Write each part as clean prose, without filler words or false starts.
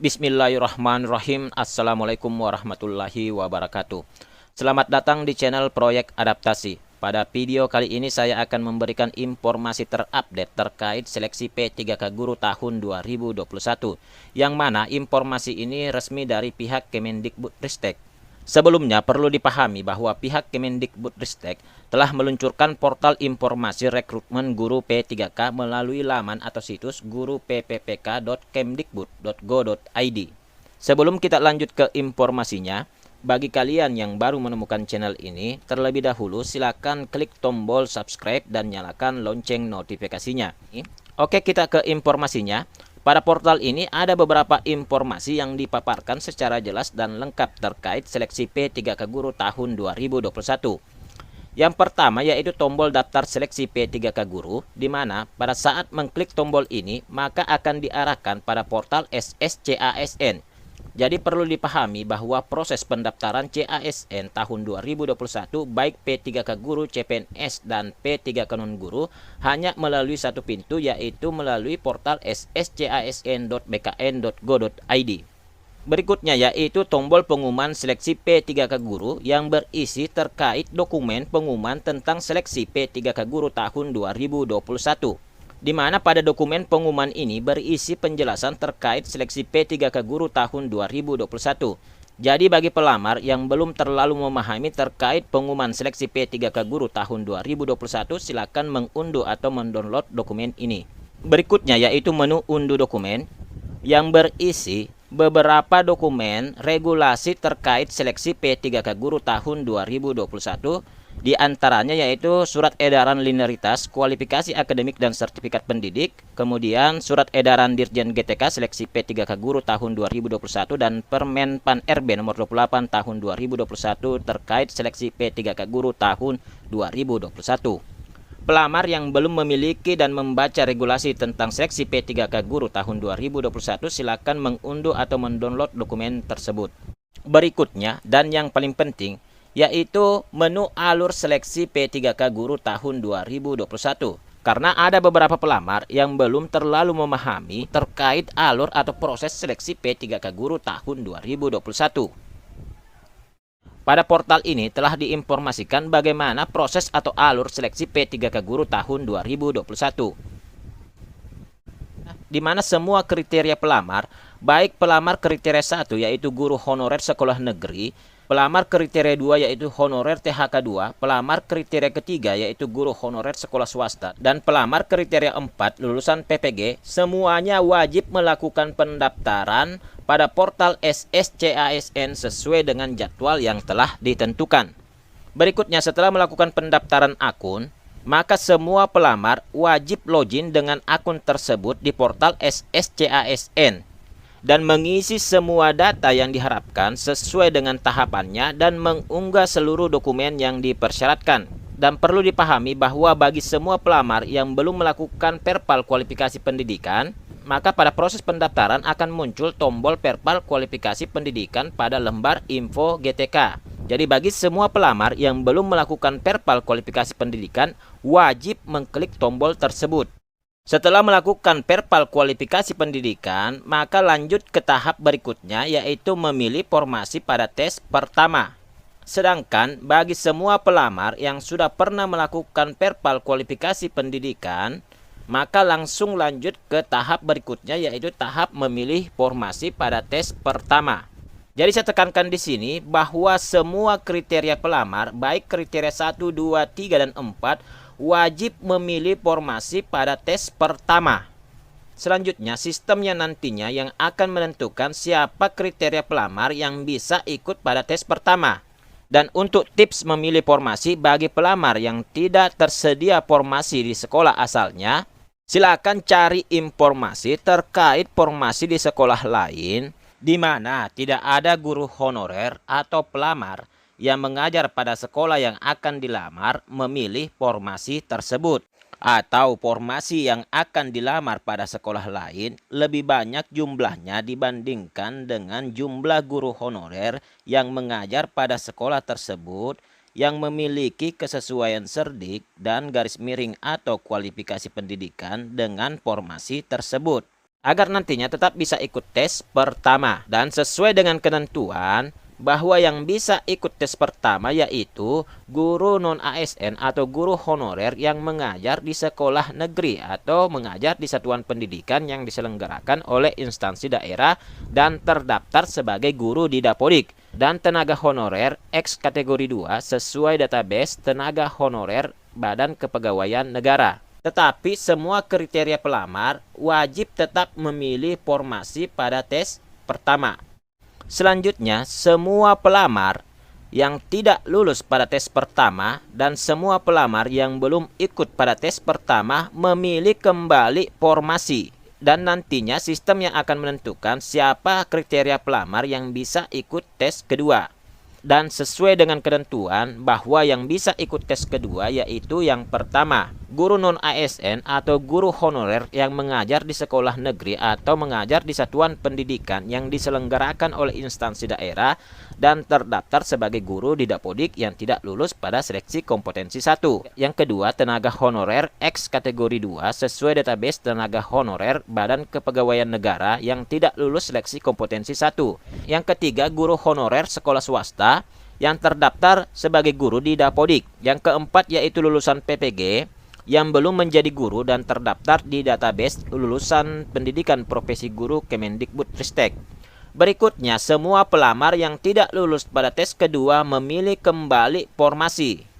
Bismillahirrahmanirrahim. Assalamualaikum warahmatullahi wabarakatuh. Selamat datang di channel Proyek Adaptasi. Pada video kali ini saya akan memberikan informasi terupdate terkait seleksi P3K Guru tahun 2021. Yang mana informasi ini resmi dari pihak Kemendikbudristek. Sebelumnya perlu dipahami bahwa pihak Kemendikbudristek telah meluncurkan portal informasi rekrutmen guru P3K melalui laman atau situs guruppk.kemdikbud.go.id. Sebelum kita lanjut ke informasinya, bagi kalian yang baru menemukan channel ini, terlebih dahulu silakan klik tombol subscribe dan nyalakan lonceng notifikasinya. Oke, kita ke informasinya. Pada portal ini ada beberapa informasi yang dipaparkan secara jelas dan lengkap terkait seleksi P3K Guru tahun 2021. Yang pertama yaitu tombol daftar seleksi P3K Guru, di mana pada saat mengklik tombol ini maka akan diarahkan pada portal SSCASN. Jadi perlu dipahami bahwa proses pendaftaran CASN tahun 2021 baik P3K Guru CPNS dan P3K Non-Guru hanya melalui satu pintu, yaitu melalui portal sscasn.bkn.go.id. Berikutnya yaitu tombol pengumuman seleksi P3K Guru yang berisi terkait dokumen pengumuman tentang seleksi P3K Guru tahun 2021. Di mana pada dokumen pengumuman ini berisi penjelasan terkait seleksi P3K Guru tahun 2021. Jadi bagi pelamar yang belum terlalu memahami terkait pengumuman seleksi P3K Guru tahun 2021, silakan mengunduh atau mendownload dokumen ini. Berikutnya yaitu menu unduh dokumen yang berisi beberapa dokumen regulasi terkait seleksi P3K Guru tahun 2021. Di antaranya yaitu surat edaran linearitas, kualifikasi akademik dan sertifikat pendidik, kemudian surat edaran Dirjen GTK seleksi P3K Guru tahun 2021 dan Permen Pan RB nomor 28 tahun 2021 terkait seleksi P3K Guru tahun 2021. Pelamar yang belum memiliki dan membaca regulasi tentang seleksi P3K Guru tahun 2021 silakan mengunduh atau mendownload dokumen tersebut. Berikutnya dan yang paling penting yaitu menu alur seleksi P3K Guru tahun 2021. Karena ada beberapa pelamar yang belum terlalu memahami terkait alur atau proses seleksi P3K Guru tahun 2021. Pada portal ini telah diinformasikan bagaimana proses atau alur seleksi P3K Guru tahun 2021. Di mana semua kriteria pelamar, baik pelamar kriteria 1 yaitu guru honorer sekolah negeri, pelamar kriteria 2 yaitu honorer THK 2, pelamar kriteria ketiga yaitu guru honorer sekolah swasta, dan pelamar kriteria 4 lulusan PPG, semuanya wajib melakukan pendaftaran pada portal SSCASN sesuai dengan jadwal yang telah ditentukan. Berikutnya setelah melakukan pendaftaran akun, maka semua pelamar wajib login dengan akun tersebut di portal SSCASN dan mengisi semua data yang diharapkan sesuai dengan tahapannya dan mengunggah seluruh dokumen yang dipersyaratkan. Dan perlu dipahami bahwa bagi semua pelamar yang belum melakukan perpal kualifikasi pendidikan, maka pada proses pendaftaran akan muncul tombol perpal kualifikasi pendidikan pada lembar info GTK. Jadi bagi semua pelamar yang belum melakukan perpal kualifikasi pendidikan, wajib mengklik tombol tersebut. Setelah melakukan perpal kualifikasi pendidikan, maka lanjut ke tahap berikutnya yaitu memilih formasi pada tes pertama. Sedangkan bagi semua pelamar yang sudah pernah melakukan perpal kualifikasi pendidikan, maka langsung lanjut ke tahap berikutnya yaitu tahap memilih formasi pada tes pertama. Jadi saya tekankan di sini bahwa semua kriteria pelamar baik kriteria 1, 2, 3 dan 4 wajib memilih formasi pada tes pertama. Selanjutnya sistemnya nantinya yang akan menentukan siapa kriteria pelamar yang bisa ikut pada tes pertama. Dan untuk tips memilih formasi bagi pelamar yang tidak tersedia formasi di sekolah asalnya, silakan cari informasi terkait formasi di sekolah lain di mana tidak ada guru honorer atau pelamar yang mengajar pada sekolah yang akan dilamar memilih formasi tersebut, atau formasi yang akan dilamar pada sekolah lain lebih banyak jumlahnya dibandingkan dengan jumlah guru honorer yang mengajar pada sekolah tersebut yang memiliki kesesuaian cerdik dan garis miring atau kualifikasi pendidikan dengan formasi tersebut. agar nantinya tetap bisa ikut tes pertama. Dan sesuai dengan ketentuan bahwa yang bisa ikut tes pertama yaitu guru non-ASN atau guru honorer yang mengajar di sekolah negeri atau mengajar di satuan pendidikan yang diselenggarakan oleh instansi daerah dan terdaftar sebagai guru di Dapodik, dan tenaga honorer X kategori 2 sesuai database tenaga honorer Badan Kepegawaian Negara. Tetapi semua kriteria pelamar wajib tetap memilih formasi pada tes pertama. Selanjutnya, semua pelamar yang tidak lulus pada tes pertama dan semua pelamar yang belum ikut pada tes pertama memilih kembali formasi. Dan nantinya sistem yang akan menentukan siapa kriteria pelamar yang bisa ikut tes kedua. Dan sesuai dengan ketentuan bahwa yang bisa ikut tes kedua yaitu yang pertama, guru non-ASN atau guru honorer yang mengajar di sekolah negeri atau mengajar di satuan pendidikan yang diselenggarakan oleh instansi daerah dan terdaftar sebagai guru di Dapodik yang tidak lulus pada seleksi kompetensi 1. Yang kedua, tenaga honorer X kategori 2 sesuai database tenaga honorer Badan Kepegawaian Negara yang tidak lulus seleksi kompetensi 1. Yang ketiga, guru honorer sekolah swasta yang terdaftar sebagai guru di Dapodik. Yang keempat yaitu lulusan PPG yang belum menjadi guru dan terdaftar di database lulusan pendidikan profesi guru Kemendikbudristek. Berikutnya, semua pelamar yang tidak lulus pada tes kedua memilih kembali formasi.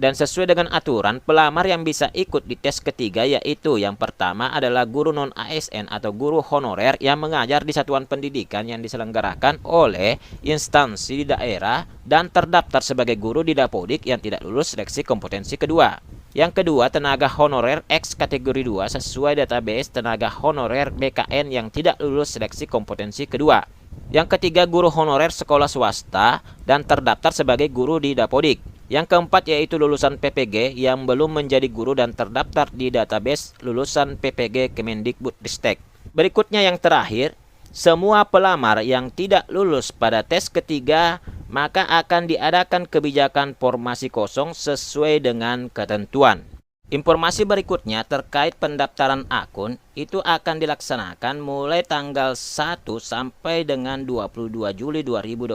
Dan sesuai dengan aturan, pelamar yang bisa ikut di tes ketiga yaitu yang pertama adalah guru non-ASN atau guru honorer yang mengajar di satuan pendidikan yang diselenggarakan oleh instansi daerah dan terdaftar sebagai guru di Dapodik yang tidak lulus seleksi kompetensi kedua. Yang kedua, tenaga honorer X kategori 2 sesuai database tenaga honorer BKN yang tidak lulus seleksi kompetensi kedua. Yang ketiga, guru honorer sekolah swasta dan terdaftar sebagai guru di Dapodik. Yang keempat yaitu lulusan PPG yang belum menjadi guru dan terdaftar di database lulusan PPG Kemendikbudristek. Berikutnya yang terakhir, semua pelamar yang tidak lulus pada tes ketiga maka akan diadakan kebijakan formasi kosong sesuai dengan ketentuan. Informasi berikutnya terkait pendaftaran akun itu akan dilaksanakan mulai tanggal 1 sampai dengan 22 Juli 2021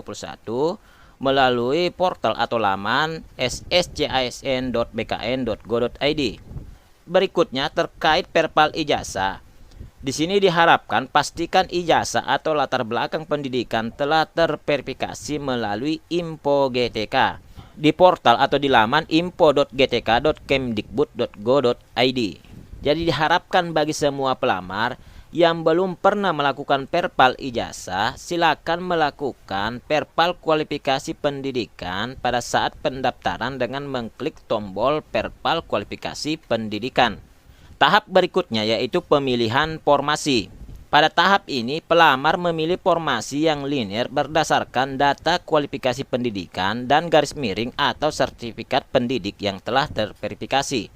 melalui portal atau laman sscisn.bkn.go.id. Berikutnya terkait perpal ijazah. Di sini diharapkan pastikan ijazah atau latar belakang pendidikan telah terverifikasi melalui Info GTK di portal atau di laman info.gtk.kemdikbud.go.id. Jadi diharapkan bagi semua pelamar yang belum pernah melakukan perpal ijazah, silakan melakukan perpal kualifikasi pendidikan pada saat pendaftaran dengan mengklik tombol perpal kualifikasi pendidikan. Tahap berikutnya yaitu pemilihan formasi. Pada tahap ini, pelamar memilih formasi yang linear berdasarkan data kualifikasi pendidikan dan garis miring atau sertifikat pendidik yang telah terverifikasi.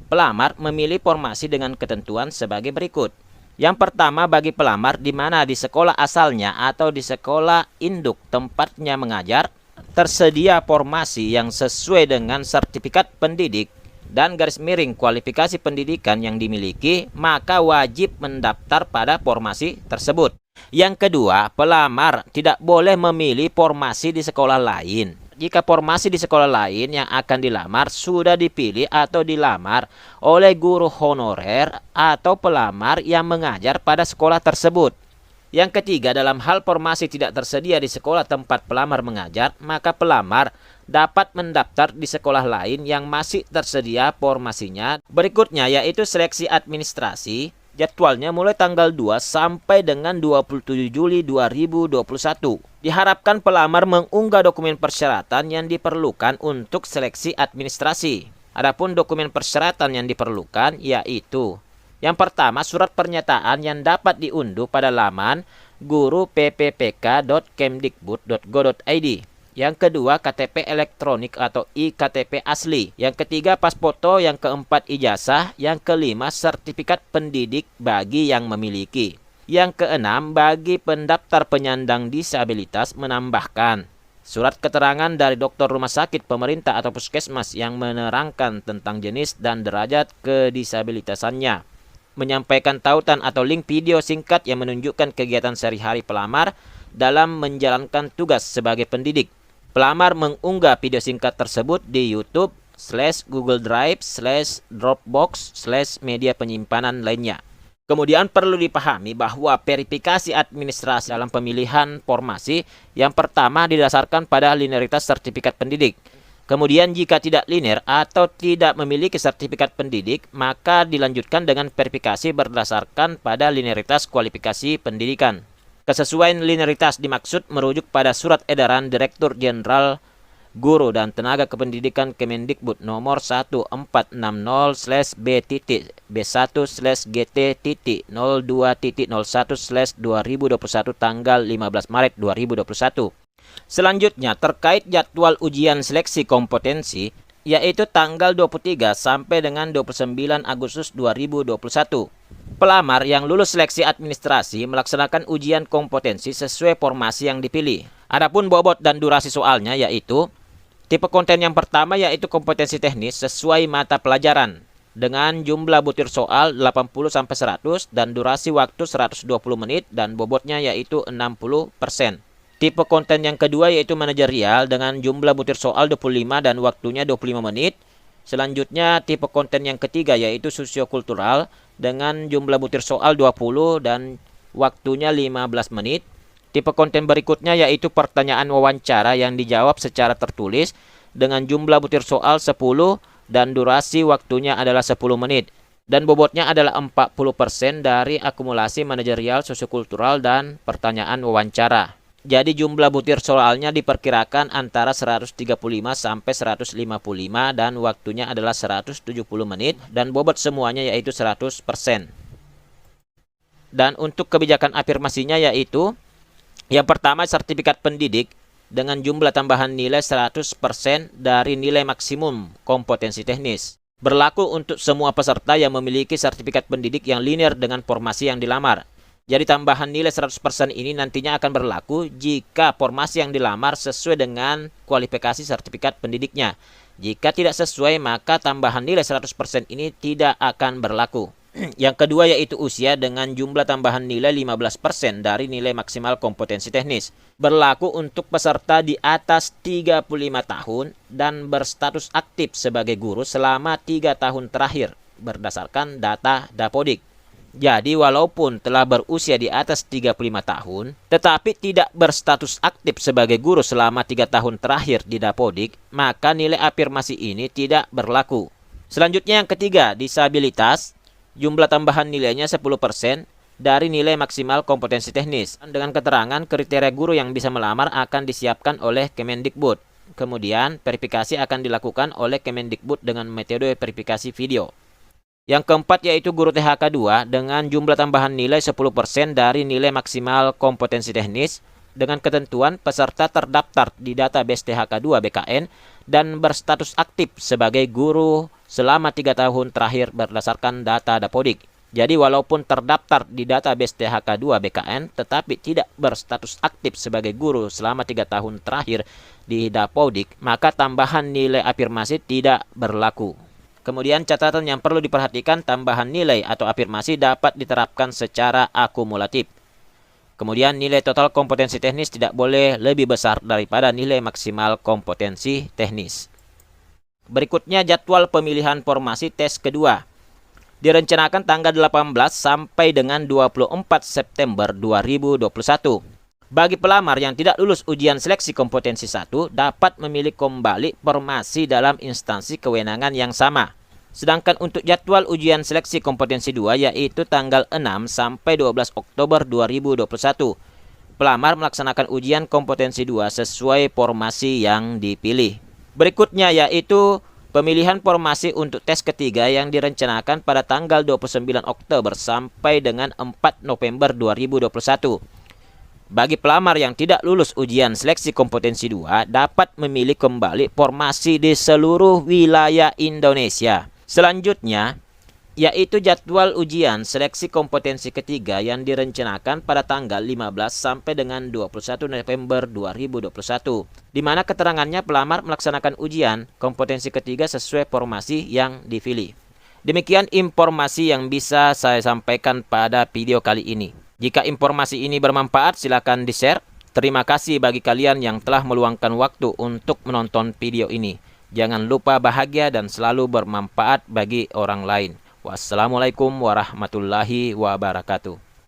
Pelamar memilih formasi dengan ketentuan sebagai berikut. Yang pertama, bagi pelamar di mana di sekolah asalnya atau di sekolah induk tempatnya mengajar, tersedia formasi yang sesuai dengan sertifikat pendidik dan garis miring kualifikasi pendidikan yang dimiliki, maka wajib mendaftar pada formasi tersebut. Yang kedua, pelamar tidak boleh memilih formasi di sekolah lain. Jika formasi di sekolah lain yang akan dilamar sudah dipilih atau dilamar oleh guru honorer atau pelamar yang mengajar pada sekolah tersebut. Yang ketiga, dalam hal formasi tidak tersedia di sekolah tempat pelamar mengajar, maka pelamar dapat mendaftar di sekolah lain yang masih tersedia formasinya. Berikutnya yaitu seleksi administrasi. Jadwalnya mulai tanggal 2 sampai dengan 27 Juli 2021. Diharapkan pelamar mengunggah dokumen persyaratan yang diperlukan untuk seleksi administrasi. Adapun dokumen persyaratan yang diperlukan yaitu yang pertama, surat pernyataan yang dapat diunduh pada laman guru.pppk.kemdikbud.go.id. Yang kedua, KTP elektronik atau iktp asli. Yang ketiga, pas foto. Yang keempat, ijazah. Yang kelima, sertifikat pendidik bagi yang memiliki. Yang keenam, bagi pendaftar penyandang disabilitas menambahkan surat keterangan dari dokter rumah sakit pemerintah atau puskesmas yang menerangkan tentang jenis dan derajat kedisabilitasannya. menyampaikan tautan atau link video singkat yang menunjukkan kegiatan sehari-hari pelamar dalam menjalankan tugas sebagai pendidik. Pelamar mengunggah video singkat tersebut di YouTube, /Google Drive, /Dropbox, /media penyimpanan lainnya. Kemudian perlu dipahami bahwa verifikasi administrasi dalam pemilihan formasi yang pertama didasarkan pada linearitas sertifikat pendidik. Kemudian jika tidak linear atau tidak memiliki sertifikat pendidik, maka dilanjutkan dengan verifikasi berdasarkan pada linearitas kualifikasi pendidikan. Kesesuaian linearitas dimaksud merujuk pada Surat Edaran Direktur Jenderal Guru dan Tenaga Kependidikan Kemendikbud nomor 1460/B.BT.B1/GT.02.01/2021 tanggal 15 Maret 2021. Selanjutnya terkait jadwal ujian seleksi kompetensi, yaitu tanggal 23 sampai dengan 29 Agustus 2021. Pelamar yang lulus seleksi administrasi melaksanakan ujian kompetensi sesuai formasi yang dipilih. Adapun bobot dan durasi soalnya yaitu tipe konten yang pertama yaitu kompetensi teknis sesuai mata pelajaran dengan jumlah butir soal 80-100 dan durasi waktu 120 menit dan bobotnya yaitu 60%. Tipe konten yang kedua yaitu manajerial dengan jumlah butir soal 25 dan waktunya 25 menit. Selanjutnya tipe konten yang ketiga yaitu sosiokultural dengan jumlah butir soal 20 dan waktunya 15 menit. Tipe konten berikutnya yaitu pertanyaan wawancara yang dijawab secara tertulis dengan jumlah butir soal 10 dan durasi waktunya adalah 10 menit. Dan bobotnya adalah 40% dari akumulasi manajerial, sosiokultural, dan pertanyaan wawancara. Jadi jumlah butir soalnya diperkirakan antara 135 sampai 155 dan waktunya adalah 170 menit dan bobot semuanya yaitu 100%. Dan untuk kebijakan afirmasinya yaitu yang pertama sertifikat pendidik dengan jumlah tambahan nilai 100% dari nilai maksimum kompetensi teknis. Berlaku untuk semua peserta yang memiliki sertifikat pendidik yang linear dengan formasi yang dilamar. Jadi tambahan nilai 100% ini nantinya akan berlaku jika formasi yang dilamar sesuai dengan kualifikasi sertifikat pendidiknya. Jika tidak sesuai, maka tambahan nilai 100% ini tidak akan berlaku. Yang kedua yaitu usia dengan jumlah tambahan nilai 15% dari nilai maksimal kompetensi teknis. Berlaku untuk peserta di atas 35 tahun dan berstatus aktif sebagai guru selama 3 tahun terakhir berdasarkan data Dapodik. Jadi walaupun telah berusia di atas 35 tahun, tetapi tidak berstatus aktif sebagai guru selama 3 tahun terakhir di Dapodik, maka nilai afirmasi ini tidak berlaku. Selanjutnya yang ketiga, disabilitas. Jumlah tambahan nilainya 10% dari nilai maksimal kompetensi teknis. Dengan keterangan kriteria guru yang bisa melamar akan disiapkan oleh Kemendikbud. Kemudian verifikasi akan dilakukan oleh Kemendikbud dengan metode verifikasi video. Yang keempat yaitu guru THK 2 dengan jumlah tambahan nilai 10% dari nilai maksimal kompetensi teknis dengan ketentuan peserta terdaftar di database THK 2 BKN dan berstatus aktif sebagai guru selama 3 tahun terakhir berdasarkan data Dapodik. Jadi walaupun terdaftar di database THK 2 BKN tetapi tidak berstatus aktif sebagai guru selama 3 tahun terakhir di Dapodik, maka tambahan nilai afirmasi tidak berlaku. Kemudian catatan yang perlu diperhatikan, tambahan nilai atau afirmasi dapat diterapkan secara akumulatif. Kemudian nilai total kompetensi teknis tidak boleh lebih besar daripada nilai maksimal kompetensi teknis. Berikutnya jadwal pemilihan formasi tes kedua. Direncanakan tanggal 18 sampai dengan 24 September 2021. Bagi pelamar yang tidak lulus ujian seleksi kompetensi 1 dapat memilih kembali formasi dalam instansi kewenangan yang sama. Sedangkan untuk jadwal ujian seleksi kompetensi 2 yaitu tanggal 6 sampai 12 Oktober 2021. Pelamar melaksanakan ujian kompetensi 2 sesuai formasi yang dipilih. Berikutnya yaitu pemilihan formasi untuk tes ketiga yang direncanakan pada tanggal 29 Oktober sampai dengan 4 November 2021. Bagi pelamar yang tidak lulus ujian seleksi kompetensi 2 dapat memilih kembali formasi di seluruh wilayah Indonesia. Selanjutnya yaitu jadwal ujian seleksi kompetensi ketiga yang direncanakan pada tanggal 15 sampai dengan 21 November 2021. Di mana keterangannya pelamar melaksanakan ujian kompetensi ketiga sesuai formasi yang dipilih. Demikian informasi yang bisa saya sampaikan pada video kali ini. Jika informasi ini bermanfaat, silakan di-share. Terima kasih bagi kalian yang telah meluangkan waktu untuk menonton video ini. Jangan lupa bahagia dan selalu bermanfaat bagi orang lain. Wassalamualaikum warahmatullahi wabarakatuh.